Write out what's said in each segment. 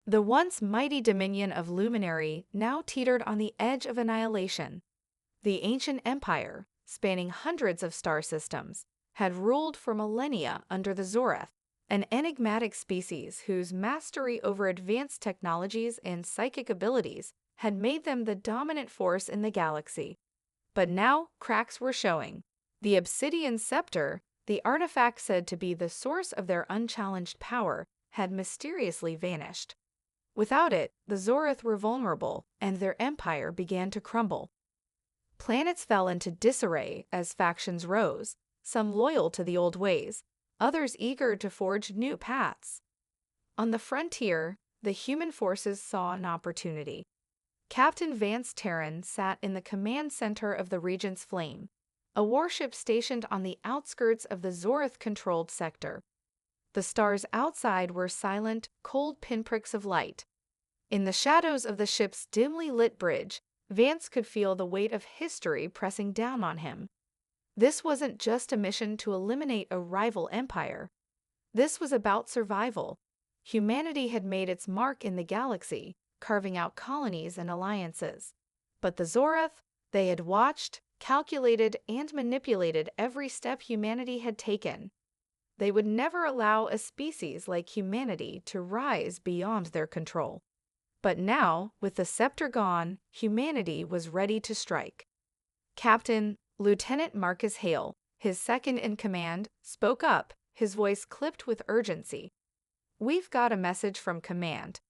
The once mighty dominion of Luminary now teetered on the edge of annihilation. The ancient empire, spanning hundreds of star systems, had ruled for millennia under the Zorath, an enigmatic species whose mastery over advanced technologies and psychic abilities had made them the dominant force in the galaxy. But now cracks were showing. The Obsidian Scepter, the artifact said to be the source of their unchallenged power, had mysteriously vanished. Without it, the Zorath were vulnerable, and their empire began to crumble. Planets fell into disarray as factions rose, some loyal to the old ways, others eager to forge new paths. On the frontier, the human forces saw an opportunity. Captain Vance Terran sat in the command center of the Regent's Flame, a warship stationed on the outskirts of the Zorath-controlled sector. The stars outside were silent, cold pinpricks of light. In the shadows of the ship's dimly lit bridge, Vance could feel the weight of history pressing down on him. This wasn't just a mission to eliminate a rival empire. This was about survival. Humanity had made its mark in the galaxy, carving out colonies and alliances. But the Zorath, they had watched, calculated, and manipulated every step humanity had taken. They would never allow a species like humanity to rise beyond their control. But now, with the scepter gone, humanity was ready to strike. Captain, Lieutenant Marcus Hale, his second in command, spoke up, his voice clipped with urgency. "We've got a message from command.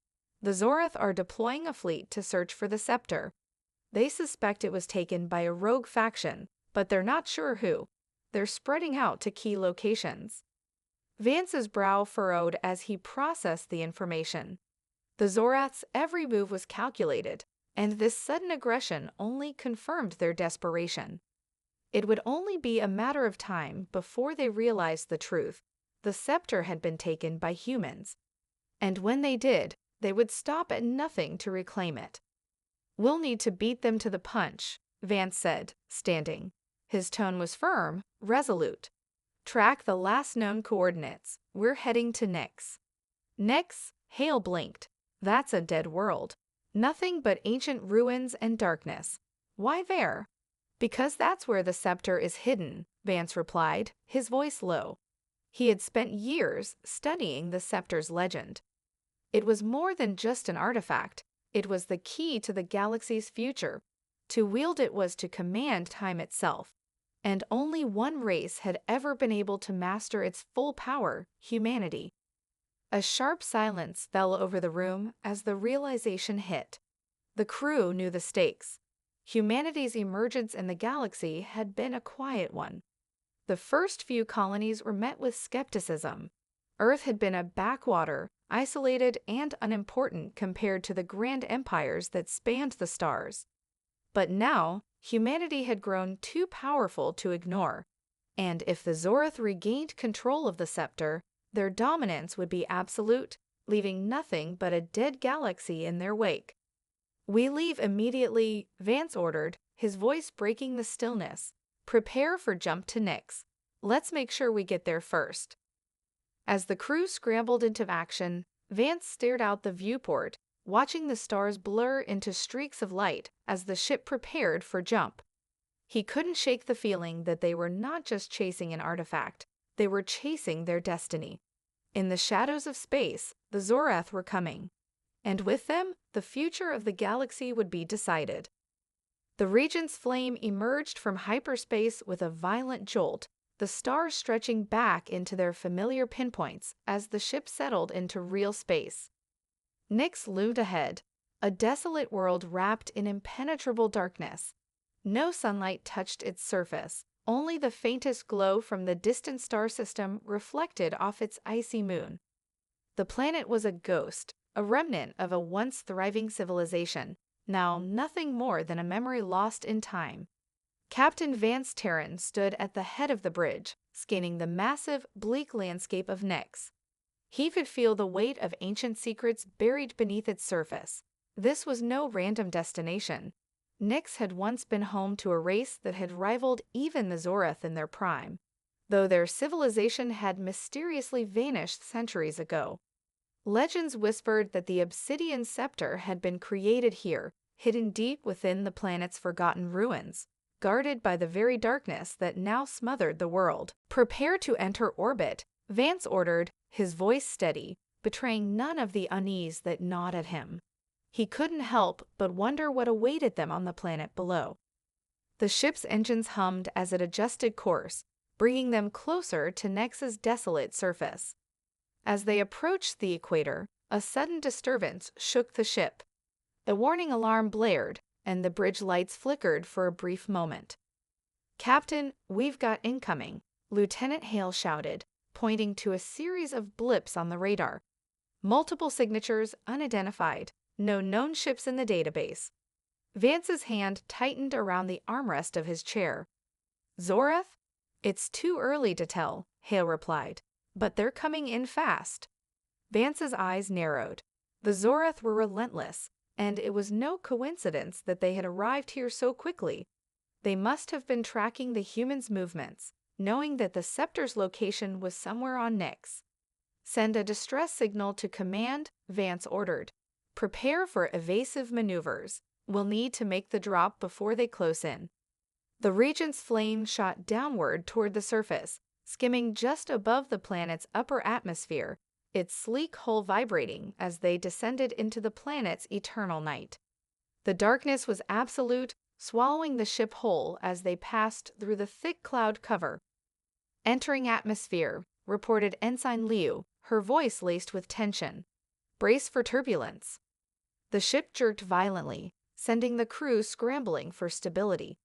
The Zorath are deploying a fleet to search for the scepter. They suspect it was taken by a rogue faction, but they're not sure who. They're spreading out to key locations." Vance's brow furrowed as he processed the information. The Zorath's every move was calculated, and this sudden aggression only confirmed their desperation. It would only be a matter of time before they realized the truth. The scepter had been taken by humans. And when they did, they would stop at nothing to reclaim it. "We'll need to beat them to the punch," Vance said, standing. His tone was firm, resolute. "Track the last known coordinates. We're heading to Nyx." Nyx? Hale blinked. "That's a dead world. Nothing but ancient ruins and darkness. Why there?" "Because that's where the scepter is hidden," Vance replied, his voice low. He had spent years studying the scepter's legend. It was more than just an artifact. It was the key to the galaxy's future. To wield it was to command time itself. And only one race had ever been able to master its full power, humanity. A sharp silence fell over the room as the realization hit. The crew knew the stakes. Humanity's emergence in the galaxy had been a quiet one. The first few colonies were met with skepticism. Earth had been a backwater, isolated and unimportant compared to the grand empires that spanned the stars. But now, humanity had grown too powerful to ignore. And if the Zorath regained control of the scepter, their dominance would be absolute, leaving nothing but a dead galaxy in their wake. "We leave immediately," Vance ordered, his voice breaking the stillness. "Prepare for jump to Nyx. Let's make sure we get there first." As the crew scrambled into action, Vance stared out the viewport, watching the stars blur into streaks of light as the ship prepared for jump. He couldn't shake the feeling that they were not just chasing an artifact. They were chasing their destiny. In the shadows of space, the Zorath were coming. And with them, the future of the galaxy would be decided. The Regent's Flame emerged from hyperspace with a violent jolt, the stars stretching back into their familiar pinpoints as the ship settled into real space. Nyx loomed ahead, a desolate world wrapped in impenetrable darkness. No sunlight touched its surface. Only the faintest glow from the distant star system reflected off its icy moon. The planet was a ghost, a remnant of a once thriving civilization, now nothing more than a memory lost in time. Captain Vance Terran stood at the head of the bridge, scanning the massive, bleak landscape of Nyx. He could feel the weight of ancient secrets buried beneath its surface. This was no random destination. Nyx had once been home to a race that had rivaled even the Zorath in their prime, though their civilization had mysteriously vanished centuries ago. Legends whispered that the Obsidian Scepter had been created here, hidden deep within the planet's forgotten ruins, guarded by the very darkness that now smothered the world. "Prepare to enter orbit," Vance ordered, his voice steady, betraying none of the unease that gnawed at him. He couldn't help but wonder what awaited them on the planet below. The ship's engines hummed as it adjusted course, bringing them closer to Nex's desolate surface. As they approached the equator, a sudden disturbance shook the ship. A warning alarm blared, and the bridge lights flickered for a brief moment. "Captain, we've got incoming," Lieutenant Hale shouted, pointing to a series of blips on the radar. Multiple signatures unidentified, no known ships in the database. Vance's hand tightened around the armrest of his chair. "Zorath?" "It's too early to tell," Hale replied, "but they're coming in fast." Vance's eyes narrowed. The Zorath were relentless, and it was no coincidence that they had arrived here so quickly. They must have been tracking the humans' movements, knowing that the Scepter's location was somewhere on Nyx. "Send a distress signal to command," Vance ordered. "Prepare for evasive maneuvers. We'll need to make the drop before they close in." The Regent's flame shot downward toward the surface, skimming just above the planet's upper atmosphere, its sleek hull vibrating as they descended into the planet's eternal night. The darkness was absolute, swallowing the ship whole as they passed through the thick cloud cover. "Entering atmosphere," reported Ensign Liu, her voice laced with tension. "Brace for turbulence." The ship jerked violently, sending the crew scrambling for stability.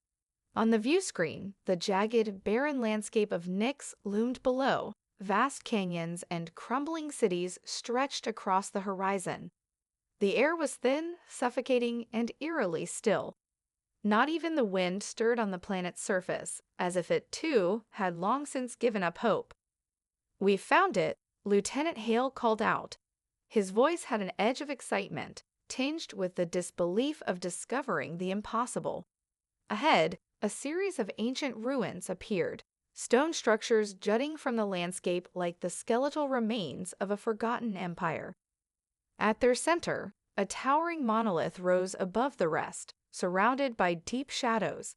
On the view screen, the jagged, barren landscape of Nyx loomed below. Vast canyons and crumbling cities stretched across the horizon. The air was thin, suffocating, and eerily still. Not even the wind stirred on the planet's surface, as if it, too, had long since given up hope. "We've found it," Lieutenant Hale called out. His voice had an edge of excitement, tinged with the disbelief of discovering the impossible. Ahead, a series of ancient ruins appeared, stone structures jutting from the landscape like the skeletal remains of a forgotten empire. At their center, a towering monolith rose above the rest, surrounded by deep shadows.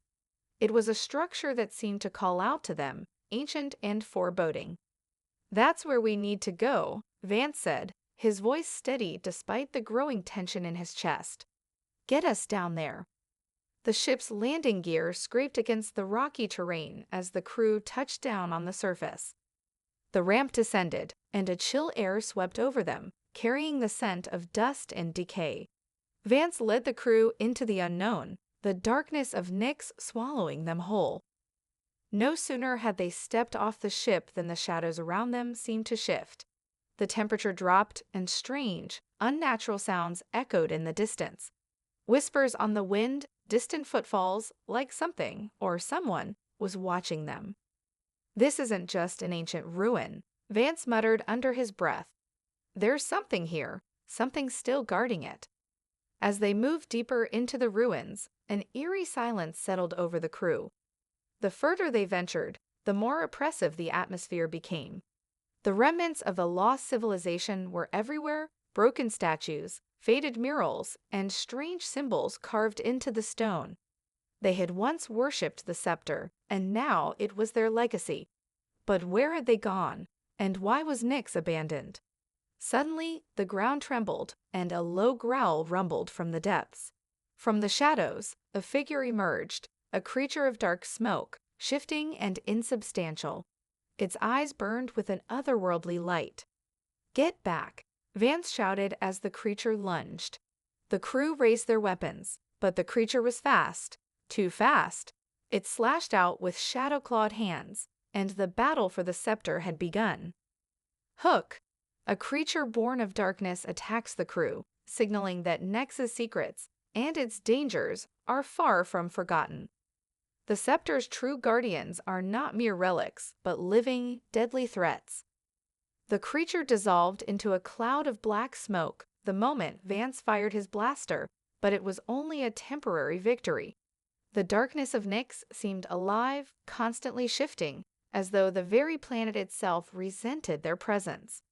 It was a structure that seemed to call out to them, ancient and foreboding. "That's where we need to go," Vance said, his voice steady despite the growing tension in his chest. "Get us down there." The ship's landing gear scraped against the rocky terrain as the crew touched down on the surface. The ramp descended, and a chill air swept over them, carrying the scent of dust and decay. Vance led the crew into the unknown, the darkness of Nyx swallowing them whole. No sooner had they stepped off the ship than the shadows around them seemed to shift. The temperature dropped, and strange, unnatural sounds echoed in the distance. Whispers on the wind, distant footfalls, like something, or someone, was watching them. "This isn't just an ancient ruin," Vance muttered under his breath. "There's something here, something still guarding it." As they moved deeper into the ruins, an eerie silence settled over the crew. The further they ventured, the more oppressive the atmosphere became. The remnants of a lost civilization were everywhere, broken statues, faded murals, and strange symbols carved into the stone. They had once worshipped the scepter, and now it was their legacy. But where had they gone, and why was Nyx abandoned? Suddenly, the ground trembled, and a low growl rumbled from the depths. From the shadows, a figure emerged, a creature of dark smoke, shifting and insubstantial. Its eyes burned with an otherworldly light. "Get back," Vance shouted as the creature lunged. The crew raised their weapons, but the creature was fast, too fast. It slashed out with shadow-clawed hands, and the battle for the scepter had begun. "Hook!" A creature born of darkness attacks the crew, signaling that Nyx's secrets and its dangers are far from forgotten. The scepter's true guardians are not mere relics, but living, deadly threats. The creature dissolved into a cloud of black smoke the moment Vance fired his blaster, but it was only a temporary victory. The darkness of Nyx seemed alive, constantly shifting, as though the very planet itself resented their presence.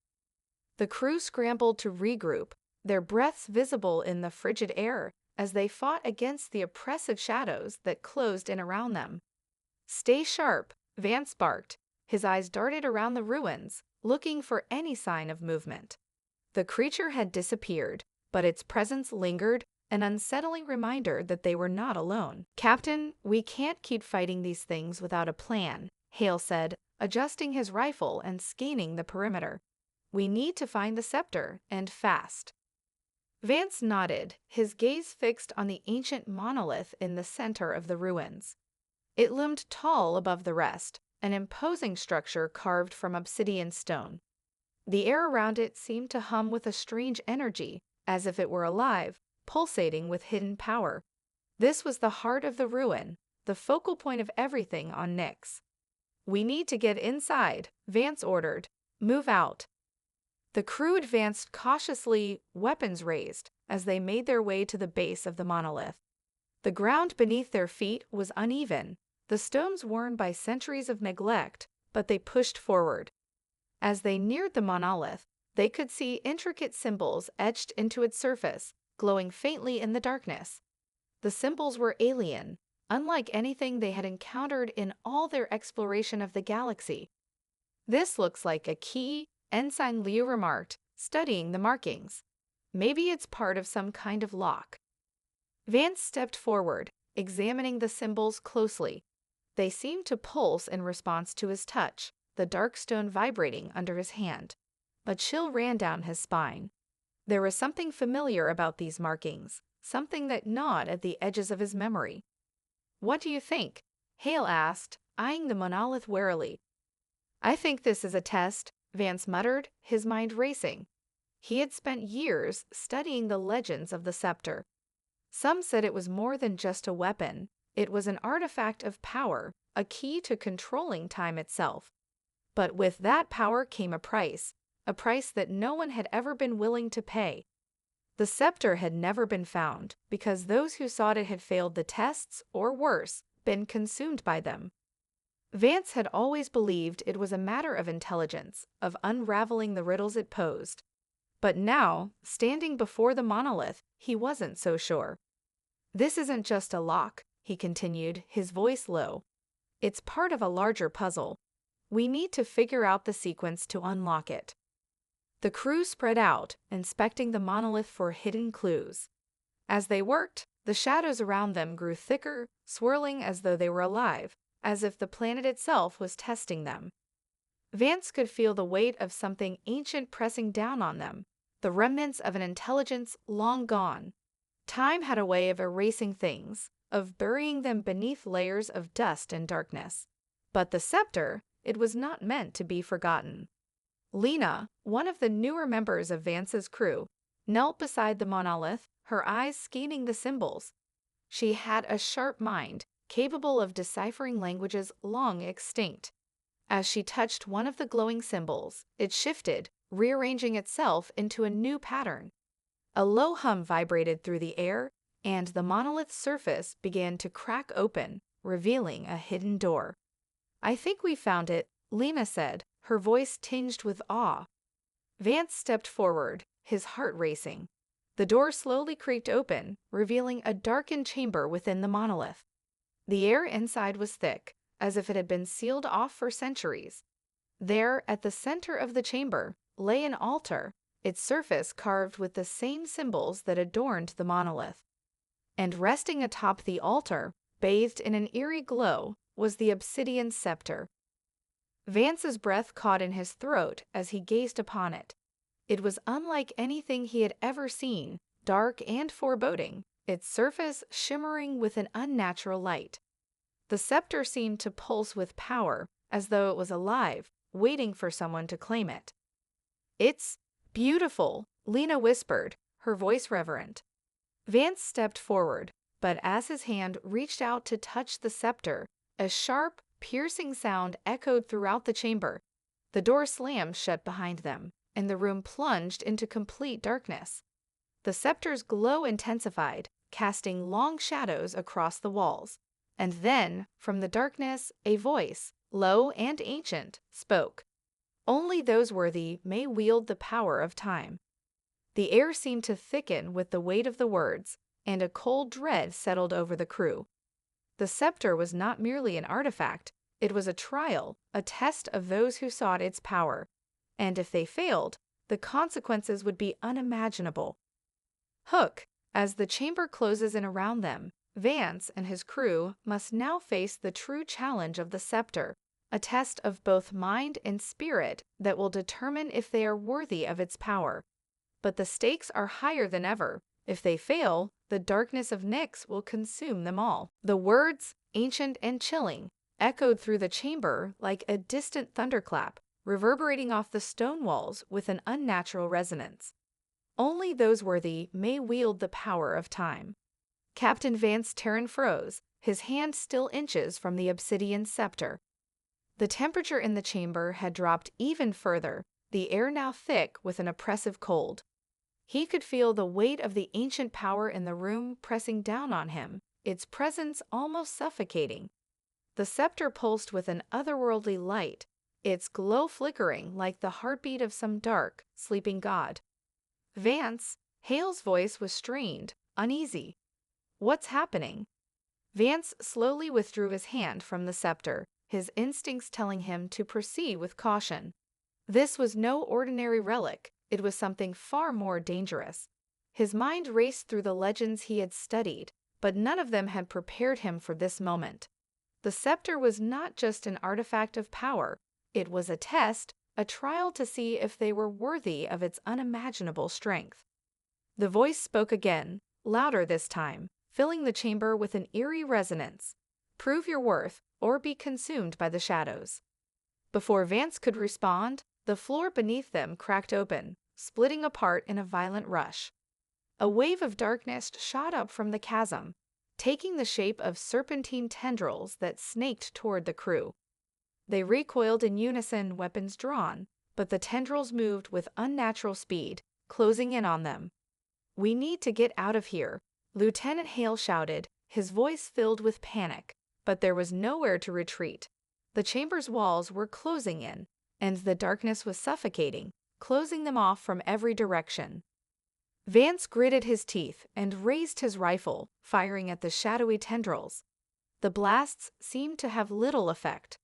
The crew scrambled to regroup, their breaths visible in the frigid air as they fought against the oppressive shadows that closed in around them. "Stay sharp," Vance barked. His eyes darted around the ruins, looking for any sign of movement. The creature had disappeared, but its presence lingered, an unsettling reminder that they were not alone. "Captain, we can't keep fighting these things without a plan," Hale said, adjusting his rifle and scanning the perimeter. "We need to find the scepter, and fast." Vance nodded, his gaze fixed on the ancient monolith in the center of the ruins. It loomed tall above the rest, an imposing structure carved from obsidian stone. The air around it seemed to hum with a strange energy, as if it were alive, pulsating with hidden power. This was the heart of the ruin, the focal point of everything on Nyx. "We need to get inside," Vance ordered. "Move out." The crew advanced cautiously, weapons raised, as they made their way to the base of the monolith. The ground beneath their feet was uneven, the stones worn by centuries of neglect, but they pushed forward. As they neared the monolith, they could see intricate symbols etched into its surface, glowing faintly in the darkness. The symbols were alien, unlike anything they had encountered in all their exploration of the galaxy. "This looks like a key," Ensign Liu remarked, studying the markings. "Maybe it's part of some kind of lock." Vance stepped forward, examining the symbols closely. They seemed to pulse in response to his touch, the dark stone vibrating under his hand. A chill ran down his spine. There was something familiar about these markings, something that gnawed at the edges of his memory. "What do you think?" Hale asked, eyeing the monolith warily. "I think this is a test," Vance muttered, his mind racing. He had spent years studying the legends of the scepter. Some said it was more than just a weapon. It was an artifact of power, a key to controlling time itself. But with that power came a price that no one had ever been willing to pay. The scepter had never been found because those who sought it had failed the tests, or worse, been consumed by them. Vance had always believed it was a matter of intelligence, of unraveling the riddles it posed. But now, standing before the monolith, he wasn't so sure. "This isn't just a lock," he continued, his voice low. "It's part of a larger puzzle. We need to figure out the sequence to unlock it." The crew spread out, inspecting the monolith for hidden clues. As they worked, the shadows around them grew thicker, swirling as though they were alive, as if the planet itself was testing them. Vance could feel the weight of something ancient pressing down on them, the remnants of an intelligence long gone. Time had a way of erasing things, of burying them beneath layers of dust and darkness. But the scepter, it was not meant to be forgotten. Lena, one of the newer members of Vance's crew, knelt beside the monolith, her eyes scanning the symbols. She had a sharp mind, capable of deciphering languages long extinct. As she touched one of the glowing symbols, it shifted, rearranging itself into a new pattern. A low hum vibrated through the air, and the monolith's surface began to crack open, revealing a hidden door. "I think we found it," Lena said, her voice tinged with awe. Vance stepped forward, his heart racing. The door slowly creaked open, revealing a darkened chamber within the monolith. The air inside was thick, as if it had been sealed off for centuries. There, at the center of the chamber, lay an altar, its surface carved with the same symbols that adorned the monolith. And resting atop the altar, bathed in an eerie glow, was the Obsidian Scepter. Vance's breath caught in his throat as he gazed upon it. It was unlike anything he had ever seen, dark and foreboding, its surface shimmering with an unnatural light. The scepter seemed to pulse with power, as though it was alive, waiting for someone to claim it. "It's beautiful," Lena whispered, her voice reverent. Vance stepped forward, but as his hand reached out to touch the scepter, a sharp, piercing sound echoed throughout the chamber. The door slammed shut behind them, and the room plunged into complete darkness. The scepter's glow intensified, casting long shadows across the walls. And then, from the darkness, a voice, low and ancient, spoke. Only those worthy may wield the power of time. The air seemed to thicken with the weight of the words, and a cold dread settled over the crew. The scepter was not merely an artifact, it was a trial, a test of those who sought its power. And if they failed, the consequences would be unimaginable. Hook, as the chamber closes in around them, Vance and his crew must now face the true challenge of the scepter, a test of both mind and spirit that will determine if they are worthy of its power. But the stakes are higher than ever. If they fail, the darkness of Nyx will consume them all. The words, ancient and chilling, echoed through the chamber like a distant thunderclap, reverberating off the stone walls with an unnatural resonance. Only those worthy may wield the power of time. Captain Vance Terran froze, his hand still inches from the Obsidian Scepter. The temperature in the chamber had dropped even further, the air now thick with an oppressive cold. He could feel the weight of the ancient power in the room pressing down on him, its presence almost suffocating. The scepter pulsed with an otherworldly light, its glow flickering like the heartbeat of some dark, sleeping god. Vance, Hale's voice was strained, uneasy. What's happening? Vance slowly withdrew his hand from the scepter, his instincts telling him to proceed with caution. This was no ordinary relic, it was something far more dangerous. His mind raced through the legends he had studied, but none of them had prepared him for this moment. The scepter was not just an artifact of power, it was a test, a trial to see if they were worthy of its unimaginable strength. The voice spoke again, louder this time, filling the chamber with an eerie resonance. Prove your worth, or be consumed by the shadows. Before Vance could respond, the floor beneath them cracked open, splitting apart in a violent rush. A wave of darkness shot up from the chasm, taking the shape of serpentine tendrils that snaked toward the crew. They recoiled in unison, weapons drawn, but the tendrils moved with unnatural speed, closing in on them. "We need to get out of here," Lieutenant Hale shouted, his voice filled with panic, but there was nowhere to retreat. The chamber's walls were closing in, and the darkness was suffocating, closing them off from every direction. Vance gritted his teeth and raised his rifle, firing at the shadowy tendrils. The blasts seemed to have little effect.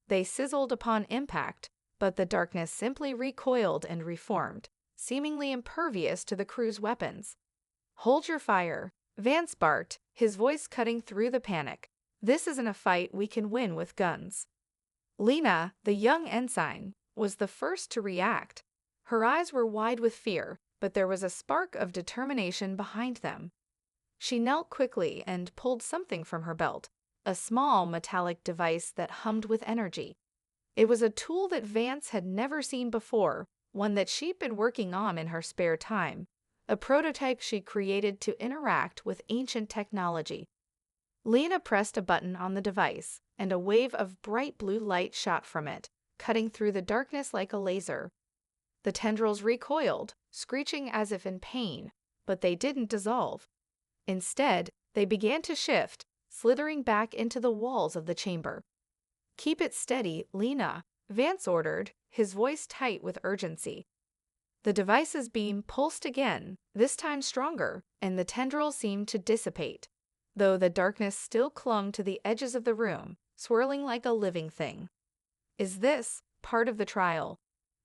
They sizzled upon impact, but the darkness simply recoiled and reformed, seemingly impervious to the crew's weapons. "Hold your fire," Vance barked, his voice cutting through the panic. "This isn't a fight we can win with guns." Lena, the young ensign, was the first to react. Her eyes were wide with fear, but there was a spark of determination behind them. She knelt quickly and pulled something from her belt, a small metallic device that hummed with energy. It was a tool that Vance had never seen before, one that she'd been working on in her spare time, a prototype she created to interact with ancient technology. Lena pressed a button on the device, and a wave of bright blue light shot from it, cutting through the darkness like a laser. The tendrils recoiled, screeching as if in pain, but they didn't dissolve. Instead, they began to shift, slithering back into the walls of the chamber. "Keep it steady, Lena," Vance ordered, his voice tight with urgency. The device's beam pulsed again, this time stronger, and the tendrils seemed to dissipate, though the darkness still clung to the edges of the room, swirling like a living thing. "Is this part of the trial?"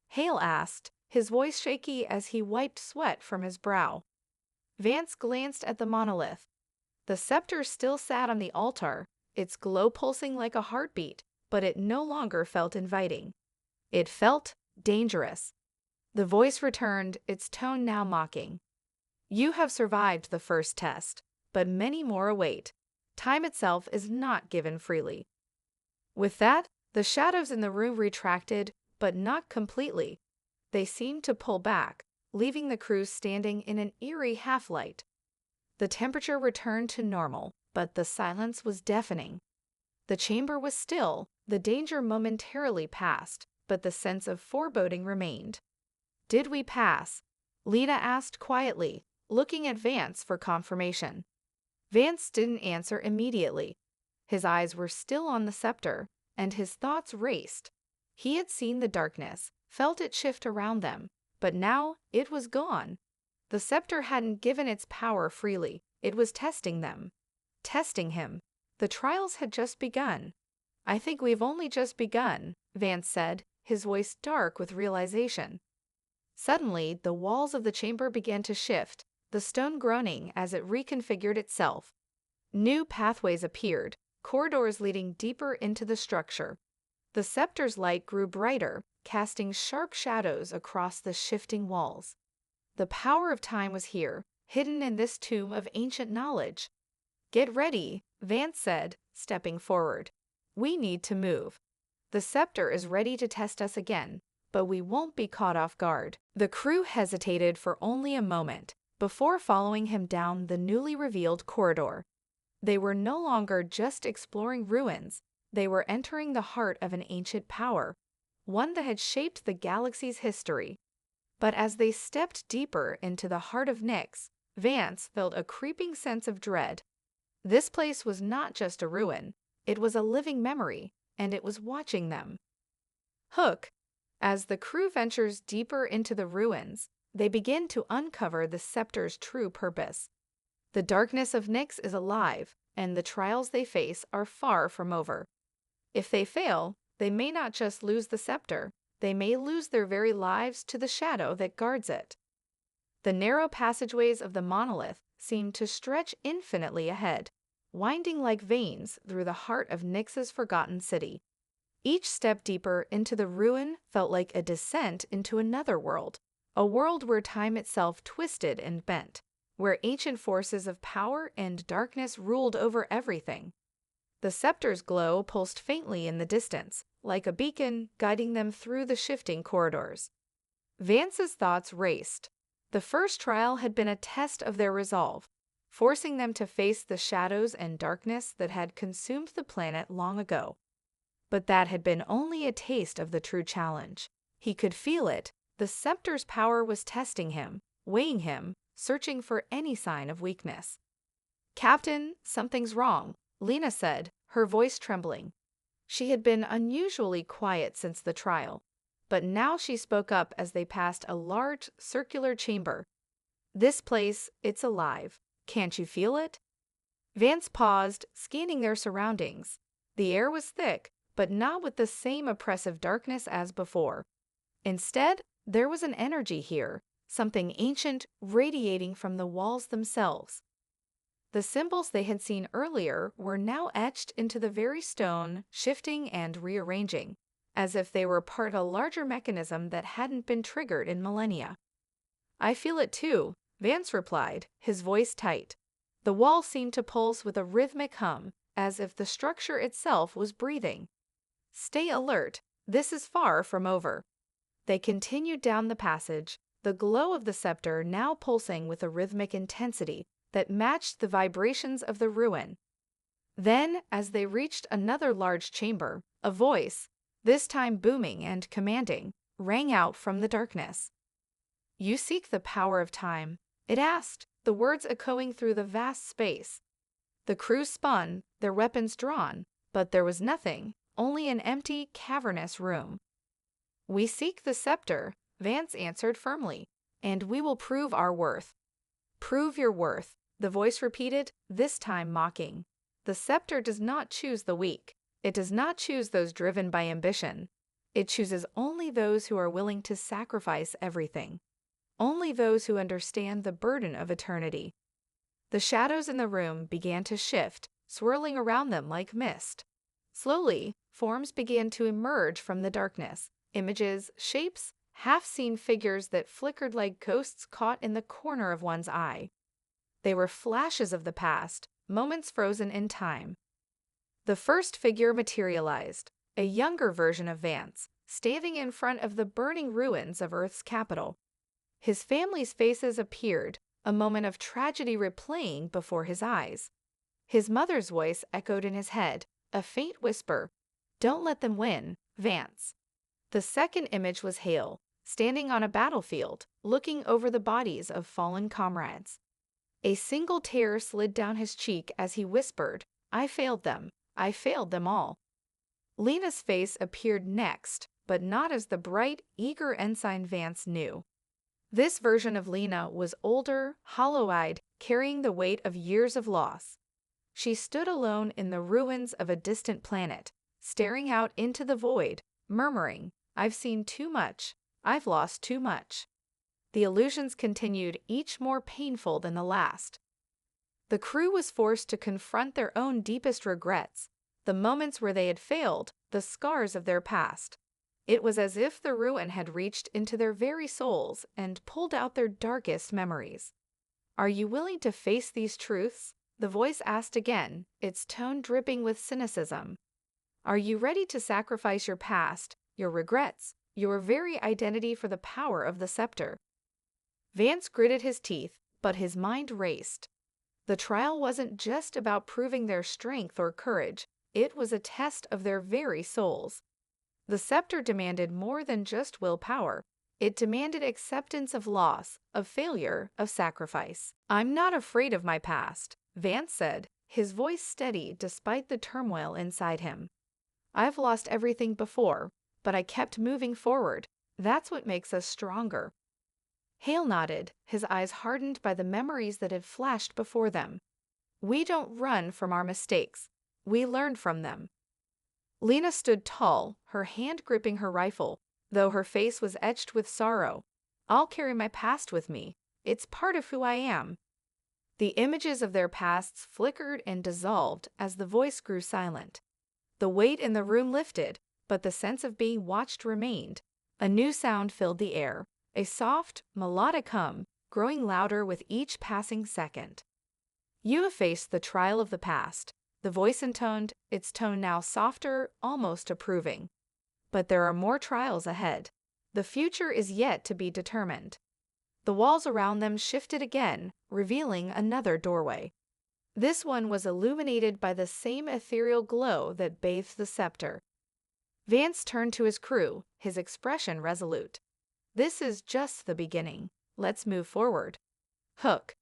Hale asked, his voice shaky as he wiped sweat from his brow. Vance glanced at the monolith. The scepter still sat on the altar, its glow pulsing like a heartbeat, but it no longer felt inviting. It felt dangerous. The voice returned, its tone now mocking. "You have survived the first test, but many more await. Time itself is not given freely." With that, the shadows in the room retracted, but not completely. They seemed to pull back, leaving the crew standing in an eerie half-light. The temperature returned to normal, but the silence was deafening. The chamber was still, the danger momentarily passed, but the sense of foreboding remained. "Did we pass?" Lena asked quietly, looking at Vance for confirmation. Vance didn't answer immediately. His eyes were still on the scepter, and his thoughts raced. He had seen the darkness, felt it shift around them, but now it was gone. The scepter hadn't given its power freely, it was testing them. Testing him. The trials had just begun. "I think we've only just begun," Vance said, his voice dark with realization. Suddenly, the walls of the chamber began to shift, the stone groaning as it reconfigured itself. New pathways appeared, corridors leading deeper into the structure. The scepter's light grew brighter, casting sharp shadows across the shifting walls. The power of time was here, hidden in this tomb of ancient knowledge. "Get ready," Vance said, stepping forward. "We need to move. The scepter is ready to test us again, but we won't be caught off guard." The crew hesitated for only a moment before following him down the newly revealed corridor. They were no longer just exploring ruins, they were entering the heart of an ancient power, one that had shaped the galaxy's history. But as they stepped deeper into the heart of Nyx, Vance felt a creeping sense of dread. This place was not just a ruin, it was a living memory, and it was watching them. Hook. As the crew ventures deeper into the ruins, they begin to uncover the scepter's true purpose. The darkness of Nyx is alive, and the trials they face are far from over. If they fail, they may not just lose the scepter, they may lose their very lives to the shadow that guards it. The narrow passageways of the monolith seemed to stretch infinitely ahead, winding like veins through the heart of Nyx's forgotten city. Each step deeper into the ruin felt like a descent into another world, a world where time itself twisted and bent, where ancient forces of power and darkness ruled over everything. The scepter's glow pulsed faintly in the distance, like a beacon guiding them through the shifting corridors. Vance's thoughts raced. The first trial had been a test of their resolve, forcing them to face the shadows and darkness that had consumed the planet long ago. But that had been only a taste of the true challenge. He could feel it. The scepter's power was testing him, weighing him, searching for any sign of weakness. "Captain, something's wrong," Lena said, her voice trembling. She had been unusually quiet since the trial, but now she spoke up as they passed a large, circular chamber. "This place, it's alive. Can't you feel it?" Vance paused, scanning their surroundings. The air was thick, but not with the same oppressive darkness as before. Instead, there was an energy here, something ancient radiating from the walls themselves. The symbols they had seen earlier were now etched into the very stone, shifting and rearranging, as if they were part of a larger mechanism that hadn't been triggered in millennia. "I feel it too," Vance replied, his voice tight. The wall seemed to pulse with a rhythmic hum, as if the structure itself was breathing. "Stay alert, this is far from over." They continued down the passage, the glow of the scepter now pulsing with a rhythmic intensity that matched the vibrations of the ruin. Then, as they reached another large chamber, a voice, this time booming and commanding, rang out from the darkness. "You seek the power of time," it asked, the words echoing through the vast space. The crew spun, their weapons drawn, but there was nothing, only an empty, cavernous room. "We seek the scepter," Vance answered firmly, "and we will prove our worth." "Prove your worth," the voice repeated, this time mocking. "The scepter does not choose the weak. It does not choose those driven by ambition. It chooses only those who are willing to sacrifice everything. Only those who understand the burden of eternity." The shadows in the room began to shift, swirling around them like mist. Slowly, forms began to emerge from the darkness, images, shapes, half-seen figures that flickered like ghosts caught in the corner of one's eye. They were flashes of the past, moments frozen in time. The first figure materialized, a younger version of Vance, standing in front of the burning ruins of Earth's capital. His family's faces appeared, a moment of tragedy replaying before his eyes. His mother's voice echoed in his head, a faint whisper, "Don't let them win, Vance." The second image was Hale, standing on a battlefield, looking over the bodies of fallen comrades. A single tear slid down his cheek as he whispered, "I failed them. I failed them all." Lena's face appeared next, but not as the bright, eager ensign Vance knew. This version of Lena was older, hollow-eyed, carrying the weight of years of loss. She stood alone in the ruins of a distant planet, staring out into the void, murmuring, "I've seen too much. I've lost too much." The illusions continued, each more painful than the last. The crew was forced to confront their own deepest regrets, the moments where they had failed, the scars of their past. It was as if the ruin had reached into their very souls and pulled out their darkest memories. "Are you willing to face these truths?" the voice asked again, its tone dripping with cynicism. "Are you ready to sacrifice your past, your regrets, your very identity for the power of the scepter?" Vance gritted his teeth, but his mind raced. The trial wasn't just about proving their strength or courage, it was a test of their very souls. The scepter demanded more than just willpower. It demanded acceptance of loss, of failure, of sacrifice. "I'm not afraid of my past," Vance said, his voice steady despite the turmoil inside him. "I've lost everything before, but I kept moving forward. That's what makes us stronger." Hale nodded, his eyes hardened by the memories that had flashed before them. "We don't run from our mistakes. We learn from them." Lena stood tall, her hand gripping her rifle, though her face was etched with sorrow. "I'll carry my past with me. It's part of who I am." The images of their pasts flickered and dissolved as the voice grew silent. The weight in the room lifted, but the sense of being watched remained. A new sound filled the air, a soft, melodic hum, growing louder with each passing second. "You have faced the trial of the past," the voice intoned, its tone now softer, almost approving. "But there are more trials ahead. The future is yet to be determined." The walls around them shifted again, revealing another doorway. This one was illuminated by the same ethereal glow that bathed the scepter. Vance turned to his crew, his expression resolute. "This is just the beginning. Let's move forward." Hook.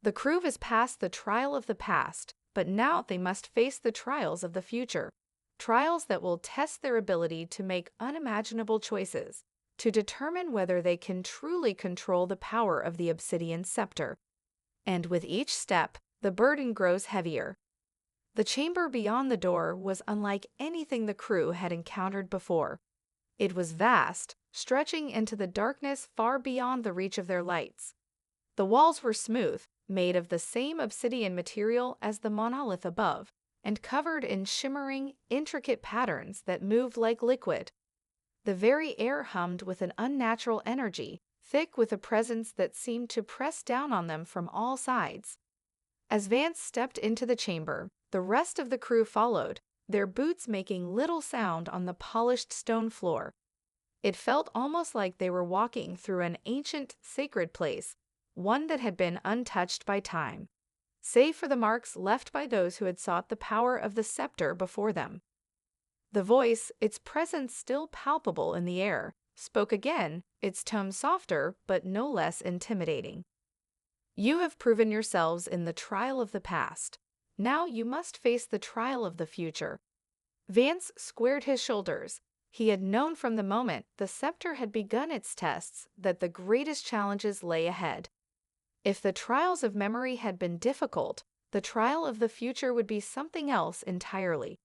The crew has passed the trial of the past, but now they must face the trials of the future. Trials that will test their ability to make unimaginable choices, to determine whether they can truly control the power of the Obsidian Scepter. And with each step, the burden grows heavier. The chamber beyond the door was unlike anything the crew had encountered before. It was vast, stretching into the darkness far beyond the reach of their lights. The walls were smooth, made of the same obsidian material as the monolith above, and covered in shimmering, intricate patterns that moved like liquid. The very air hummed with an unnatural energy, thick with a presence that seemed to press down on them from all sides. As Vance stepped into the chamber, the rest of the crew followed, their boots making little sound on the polished stone floor. It felt almost like they were walking through an ancient, sacred place, one that had been untouched by time, save for the marks left by those who had sought the power of the scepter before them. The voice, its presence still palpable in the air, spoke again, its tone softer but no less intimidating. "You have proven yourselves in the trial of the past. Now you must face the trial of the future." Vance squared his shoulders. He had known from the moment the scepter had begun its tests that the greatest challenges lay ahead. If the trials of memory had been difficult, the trial of the future would be something else entirely.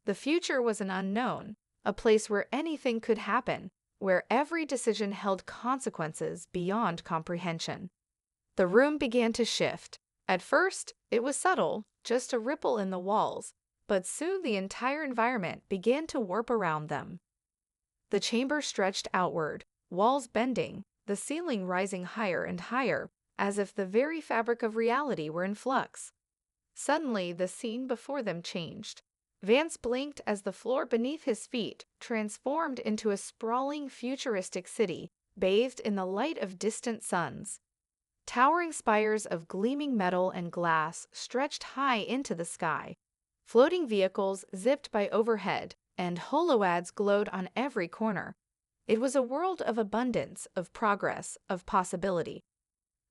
The future was an unknown, a place where anything could happen, where every decision held consequences beyond comprehension. The room began to shift. At first, it was subtle, just a ripple in the walls, but soon the entire environment began to warp around them. The chamber stretched outward, walls bending, the ceiling rising higher and higher, as if the very fabric of reality were in flux. Suddenly, the scene before them changed. Vance blinked as the floor beneath his feet transformed into a sprawling futuristic city, bathed in the light of distant suns. Towering spires of gleaming metal and glass stretched high into the sky. Floating vehicles zipped by overhead, and holoads glowed on every corner. It was a world of abundance, of progress, of possibility.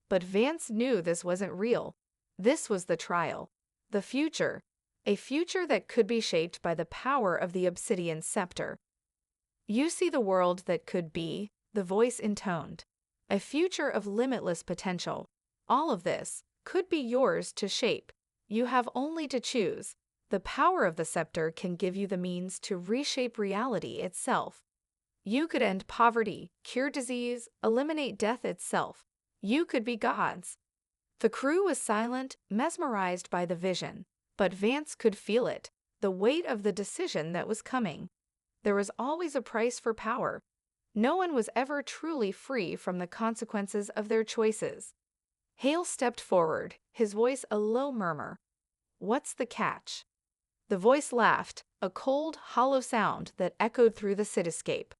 But Vance knew this wasn't real. This was the trial. The future. A future that could be shaped by the power of the Obsidian Scepter. You see the world that could be, the voice intoned. A future of limitless potential. All of this could be yours to shape. You have only to choose. The power of the scepter can give you the means to reshape reality itself. You could end poverty, cure disease, eliminate death itself. You could be gods. The crew was silent, mesmerized by the vision, but Vance could feel it, the weight of the decision that was coming. There was always a price for power. No one was ever truly free from the consequences of their choices. Hale stepped forward, his voice a low murmur. "What's the catch?" The voice laughed, a cold, hollow sound that echoed through the cityscape.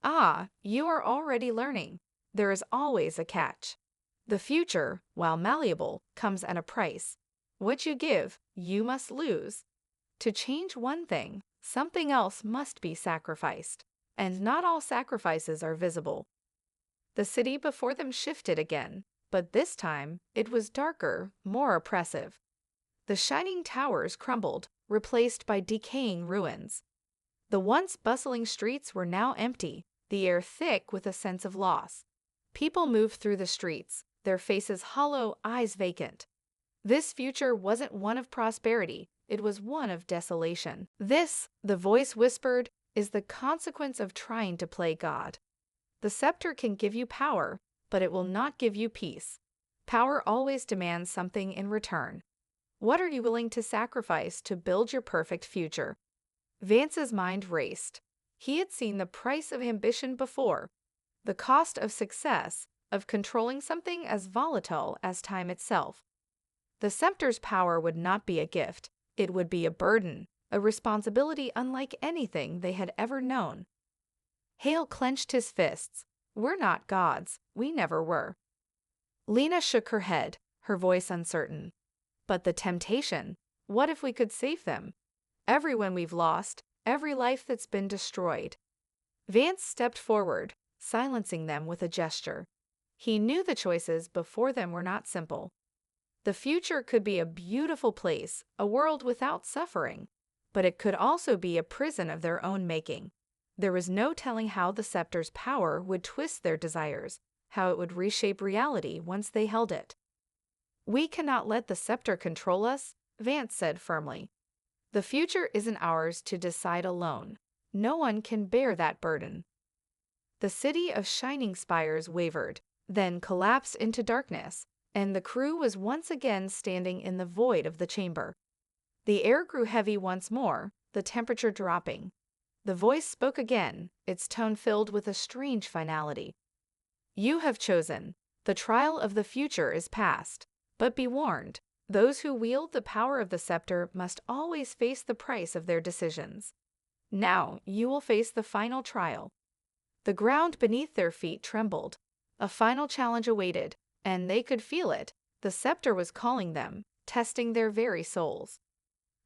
"Ah, you are already learning. There is always a catch. The future, while malleable, comes at a price. What you give, you must lose. To change one thing, something else must be sacrificed, and not all sacrifices are visible." The city before them shifted again, but this time it was darker, more oppressive. The shining towers crumbled, replaced by decaying ruins. The once bustling streets were now empty, the air thick with a sense of loss. People moved through the streets, their faces hollow, eyes vacant. This future wasn't one of prosperity, it was one of desolation. "This," the voice whispered, "is the consequence of trying to play God. The scepter can give you power, but it will not give you peace. Power always demands something in return. What are you willing to sacrifice to build your perfect future?" Vance's mind raced. He had seen the price of ambition before, the cost of success, of controlling something as volatile as time itself. The scepter's power would not be a gift, it would be a burden, a responsibility unlike anything they had ever known. Hale clenched his fists. "We're not gods, we never were." Lena shook her head, her voice uncertain. "But the temptation, what if we could save them? Everyone we've lost, every life that's been destroyed." Vance stepped forward, silencing them with a gesture. He knew the choices before them were not simple. The future could be a beautiful place, a world without suffering, but it could also be a prison of their own making. There was no telling how the scepter's power would twist their desires, how it would reshape reality once they held it. "We cannot let the scepter control us," Vance said firmly. "The future isn't ours to decide alone. No one can bear that burden." The city of shining spires wavered, then collapsed into darkness, and the crew was once again standing in the void of the chamber. The air grew heavy once more, the temperature dropping. The voice spoke again, its tone filled with a strange finality. "You have chosen. The trial of the future is past. But be warned, those who wield the power of the scepter must always face the price of their decisions. Now you will face the final trial." The ground beneath their feet trembled. A final challenge awaited, and they could feel it. The scepter was calling them, testing their very souls.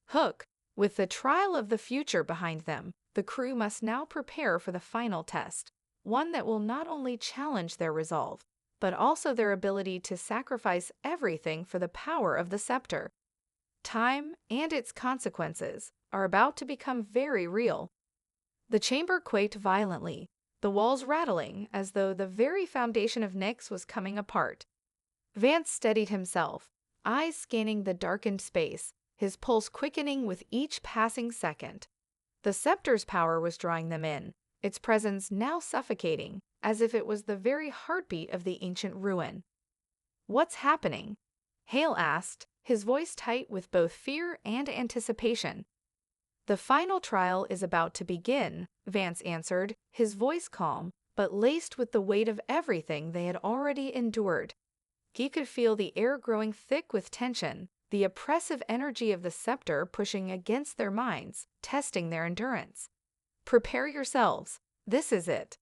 Hook, with the trial of the future behind them, the crew must now prepare for the final test, one that will not only challenge their resolve, but also their ability to sacrifice everything for the power of the scepter. Time and its consequences are about to become very real. The chamber quaked violently, the walls rattling as though the very foundation of Nyx was coming apart. Vance steadied himself, eyes scanning the darkened space, his pulse quickening with each passing second. The scepter's power was drawing them in, its presence now suffocating, as if it was the very heartbeat of the ancient ruin. "What's happening?" Hale asked, his voice tight with both fear and anticipation. "The final trial is about to begin," Vance answered, his voice calm, but laced with the weight of everything they had already endured. He could feel the air growing thick with tension, the oppressive energy of the scepter pushing against their minds, testing their endurance. "Prepare yourselves. This is it."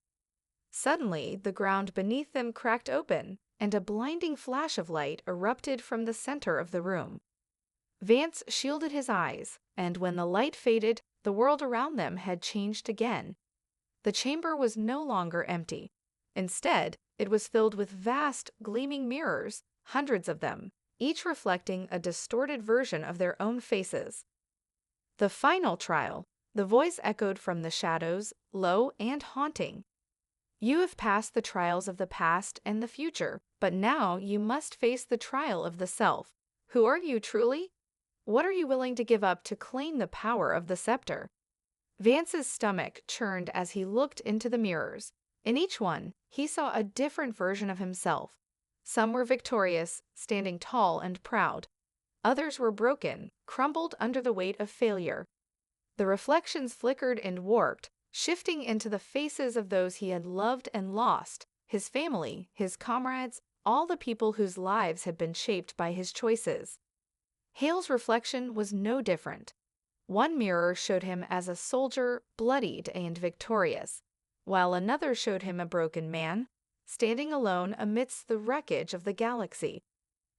Suddenly, the ground beneath them cracked open, and a blinding flash of light erupted from the center of the room. Vance shielded his eyes, and when the light faded, the world around them had changed again. The chamber was no longer empty. Instead, it was filled with vast, gleaming mirrors, hundreds of them, each reflecting a distorted version of their own faces. "The final trial," the The voice echoed from the shadows, low and haunting. You have passed the trials of the past and the future, but now you must face the trial of the self. Who are you truly? What are you willing to give up to claim the power of the scepter? Vance's stomach churned as he looked into the mirrors. In each one, he saw a different version of himself. Some were victorious, standing tall and proud. Others were broken, crumbled under the weight of failure. The reflections flickered and warped, shifting into the faces of those he had loved and lost, his family, his comrades, all the people whose lives had been shaped by his choices. Hale's reflection was no different. One mirror showed him as a soldier, bloodied and victorious, while another showed him a broken man, standing alone amidst the wreckage of the galaxy.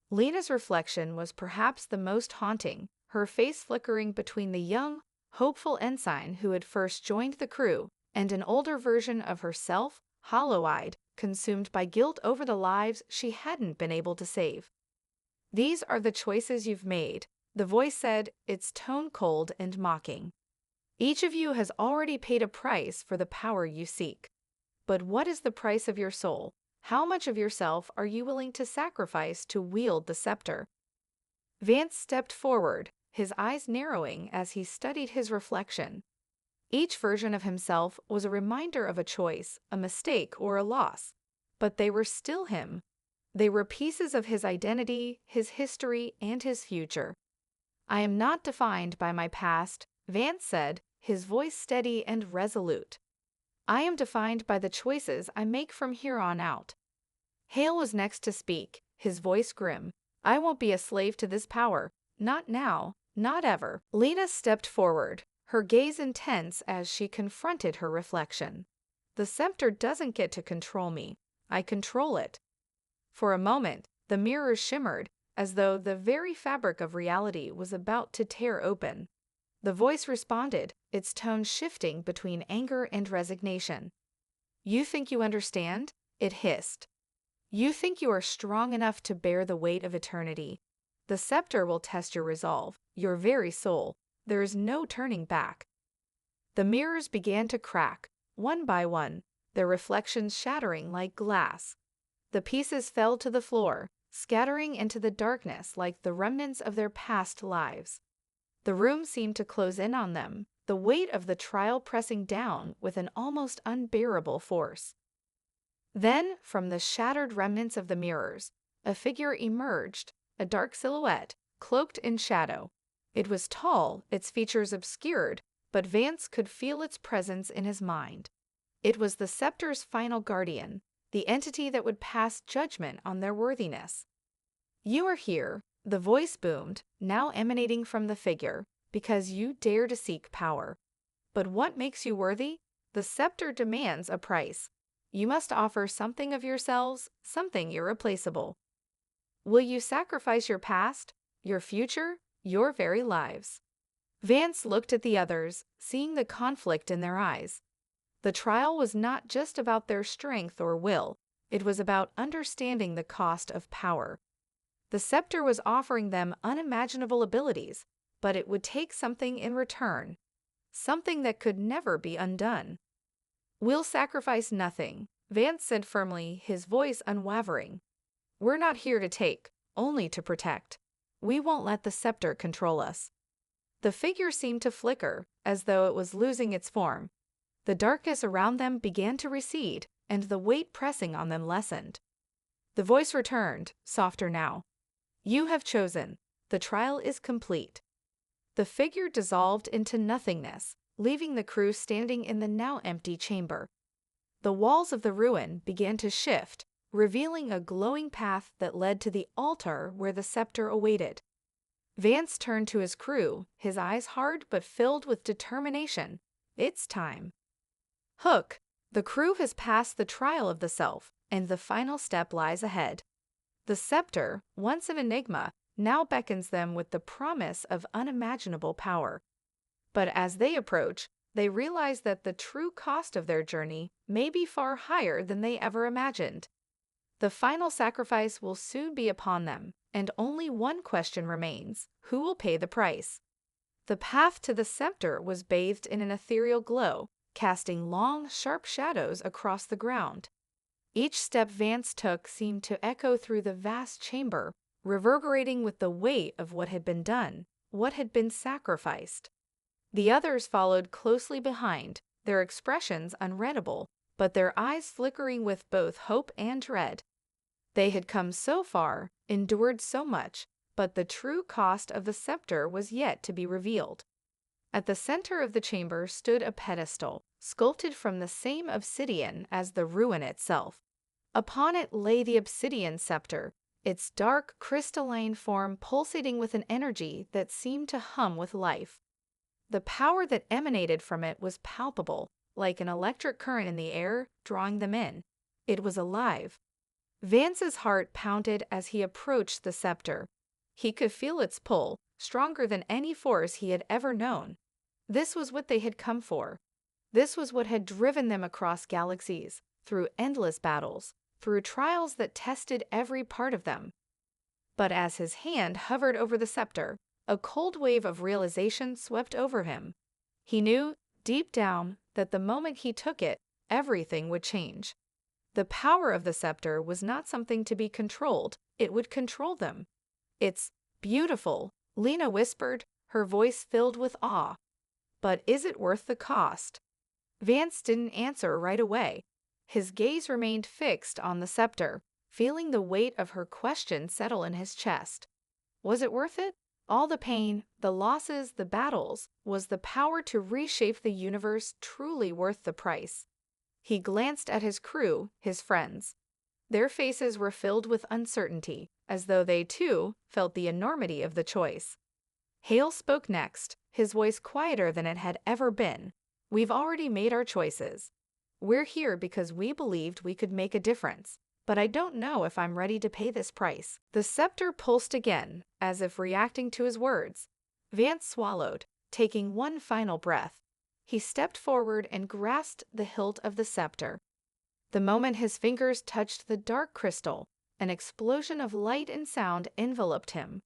Lena's reflection was perhaps the most haunting, her face flickering between the young, hopeful ensign who had first joined the crew and an older version of herself, hollow-eyed, consumed by guilt over the lives she hadn't been able to save. "These are the choices you've made," the voice said, its tone cold and mocking. "Each of you has already paid a price for the power you seek. But what is the price of your soul? How much of yourself are you willing to sacrifice to wield the scepter?" Vance stepped forward, his eyes narrowing as he studied his reflection. Each version of himself was a reminder of a choice, a mistake, or a loss. But they were still him. They were pieces of his identity, his history, and his future. "I am not defined by my past," Vance said, his voice steady and resolute. "I am defined by the choices I make from here on out." Hale was next to speak, his voice grim. "I won't be a slave to this power. Not now, not ever." Lena stepped forward, her gaze intense as she confronted her reflection. "The scepter doesn't get to control me. I control it." For a moment, the mirrors shimmered, as though the very fabric of reality was about to tear open. The voice responded, its tone shifting between anger and resignation. "You think you understand?" it hissed. "You think you are strong enough to bear the weight of eternity? The scepter will test your resolve, your very soul. There is no turning back." The mirrors began to crack, one by one, their reflections shattering like glass. The pieces fell to the floor, scattering into the darkness like the remnants of their past lives. The room seemed to close in on them, the weight of the trial pressing down with an almost unbearable force. Then, from the shattered remnants of the mirrors, a figure emerged, a dark silhouette, cloaked in shadow. It was tall, its features obscured, but Vance could feel its presence in his mind. It was the scepter's final guardian, the entity that would pass judgment on their worthiness. "You are here," the voice boomed, now emanating from the figure, "because you dare to seek power. But what makes you worthy? The scepter demands a price. You must offer something of yourselves, something irreplaceable. Will you sacrifice your past, your future, your very lives?" Vance looked at the others, seeing the conflict in their eyes. The trial was not just about their strength or will, it was about understanding the cost of power. The scepter was offering them unimaginable abilities, but it would take something in return, something that could never be undone. "We'll sacrifice nothing," Vance said firmly, his voice unwavering. "We're not here to take, only to protect. We won't let the scepter control us." The figure seemed to flicker, as though it was losing its form. The darkness around them began to recede, and the weight pressing on them lessened. The voice returned, softer now. "You have chosen. The trial is complete." The figure dissolved into nothingness, leaving the crew standing in the now empty chamber. The walls of the ruin began to shift, revealing a glowing path that led to the altar where the scepter awaited. Vance turned to his crew, his eyes hard but filled with determination. "It's time." "Hook, the crew has passed the trial of the self, and the final step lies ahead. The scepter, once an enigma, now beckons them with the promise of unimaginable power. But as they approach, they realize that the true cost of their journey may be far higher than they ever imagined. The final sacrifice will soon be upon them, and only one question remains: who will pay the price? The path to the scepter was bathed in an ethereal glow, casting long, sharp shadows across the ground. Each step Vance took seemed to echo through the vast chamber, reverberating with the weight of what had been done, what had been sacrificed. The others followed closely behind, their expressions unreadable, but their eyes flickering with both hope and dread. They had come so far, endured so much, but the true cost of the scepter was yet to be revealed. At the center of the chamber stood a pedestal, sculpted from the same obsidian as the ruin itself. Upon it lay the Obsidian Scepter, its dark, crystalline form pulsating with an energy that seemed to hum with life. The power that emanated from it was palpable, like an electric current in the air, drawing them in. It was alive. Vance's heart pounded as he approached the scepter. He could feel its pull, stronger than any force he had ever known. This was what they had come for. This was what had driven them across galaxies, through endless battles, through trials that tested every part of them. But as his hand hovered over the scepter, a cold wave of realization swept over him. He knew, deep down, that the moment he took it, everything would change. The power of the scepter was not something to be controlled, it would control them. "It's beautiful," Lena whispered, her voice filled with awe. "But is it worth the cost?" Vance didn't answer right away. His gaze remained fixed on the scepter, feeling the weight of her question settle in his chest. Was it worth it? All the pain, the losses, the battles, was the power to reshape the universe truly worth the price? He glanced at his crew, his friends. Their faces were filled with uncertainty, as though they too felt the enormity of the choice. Hale spoke next, his voice quieter than it had ever been. "We've already made our choices. We're here because we believed we could make a difference, but I don't know if I'm ready to pay this price." The scepter pulsed again, as if reacting to his words. Vance swallowed, taking one final breath. He stepped forward and grasped the hilt of the scepter. The moment his fingers touched the dark crystal, an explosion of light and sound enveloped him.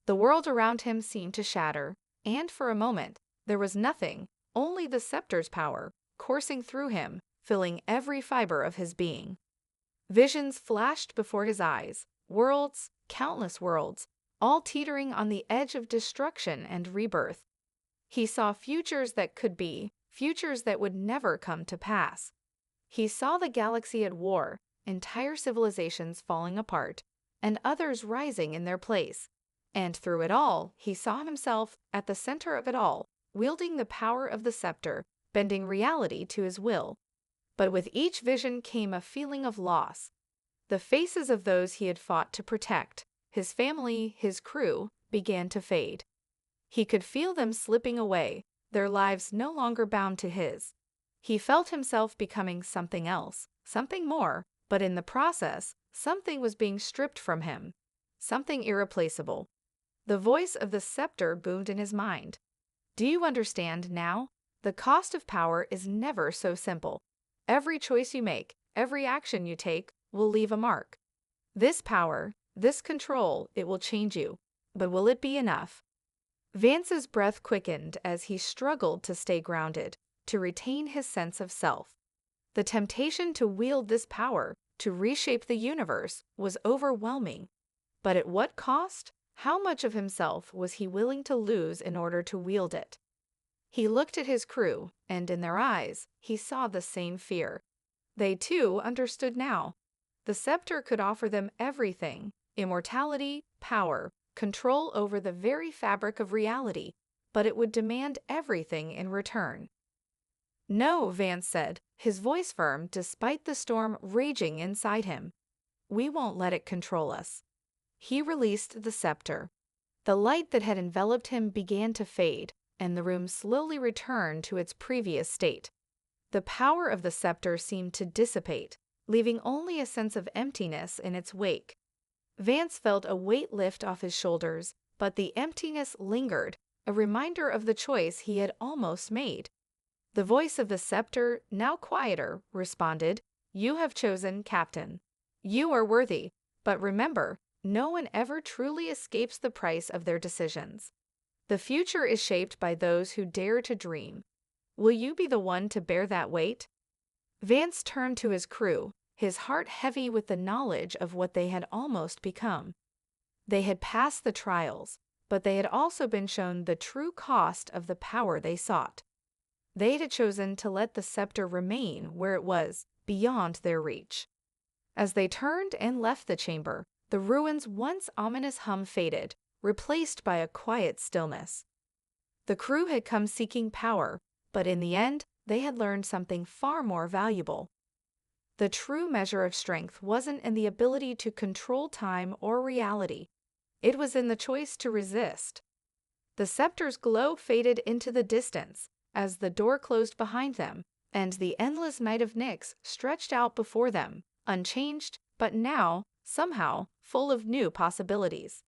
The world around him seemed to shatter, and for a moment, there was nothing, only the scepter's power, coursing through him, filling every fiber of his being. Visions flashed before his eyes, worlds, countless worlds, all teetering on the edge of destruction and rebirth. He saw futures that could be, futures that would never come to pass. He saw the galaxy at war, entire civilizations falling apart, and others rising in their place. And through it all, he saw himself, at the center of it all, wielding the power of the scepter, bending reality to his will. But with each vision came a feeling of loss. The faces of those he had fought to protect, his family, his crew, began to fade. He could feel them slipping away, their lives no longer bound to his. He felt himself becoming something else, something more, but in the process, something was being stripped from him, something irreplaceable. The voice of the scepter boomed in his mind. "Do you understand now? The cost of power is never so simple. Every choice you make, every action you take, will leave a mark. This power, this control, it will change you. But will it be enough?" Vance's breath quickened as he struggled to stay grounded, to retain his sense of self. The temptation to wield this power, to reshape the universe, was overwhelming. But at what cost? How much of himself was he willing to lose in order to wield it? He looked at his crew, and in their eyes, he saw the same fear. They too understood now. The scepter could offer them everything: immortality, power, control over the very fabric of reality, but it would demand everything in return. "No," Vance said, his voice firm despite the storm raging inside him. "We won't let it control us." He released the scepter. The light that had enveloped him began to fade, and the room slowly returned to its previous state. The power of the scepter seemed to dissipate, leaving only a sense of emptiness in its wake. Vance felt a weight lift off his shoulders, but the emptiness lingered, a reminder of the choice he had almost made. The voice of the scepter, now quieter, responded, "You have chosen, Captain. You are worthy, but remember, no one ever truly escapes the price of their decisions." The future is shaped by those who dare to dream. Will you be the one to bear that weight? Vance turned to his crew, his heart heavy with the knowledge of what they had almost become. They had passed the trials, but they had also been shown the true cost of the power they sought. They had chosen to let the scepter remain where it was, beyond their reach. As they turned and left the chamber, the ruins' once ominous hum faded, replaced by a quiet stillness. The crew had come seeking power, but in the end, they had learned something far more valuable. The true measure of strength wasn't in the ability to control time or reality. It was in the choice to resist. The scepter's glow faded into the distance as the door closed behind them, and the endless night of Nyx stretched out before them, unchanged, but now, somehow, full of new possibilities.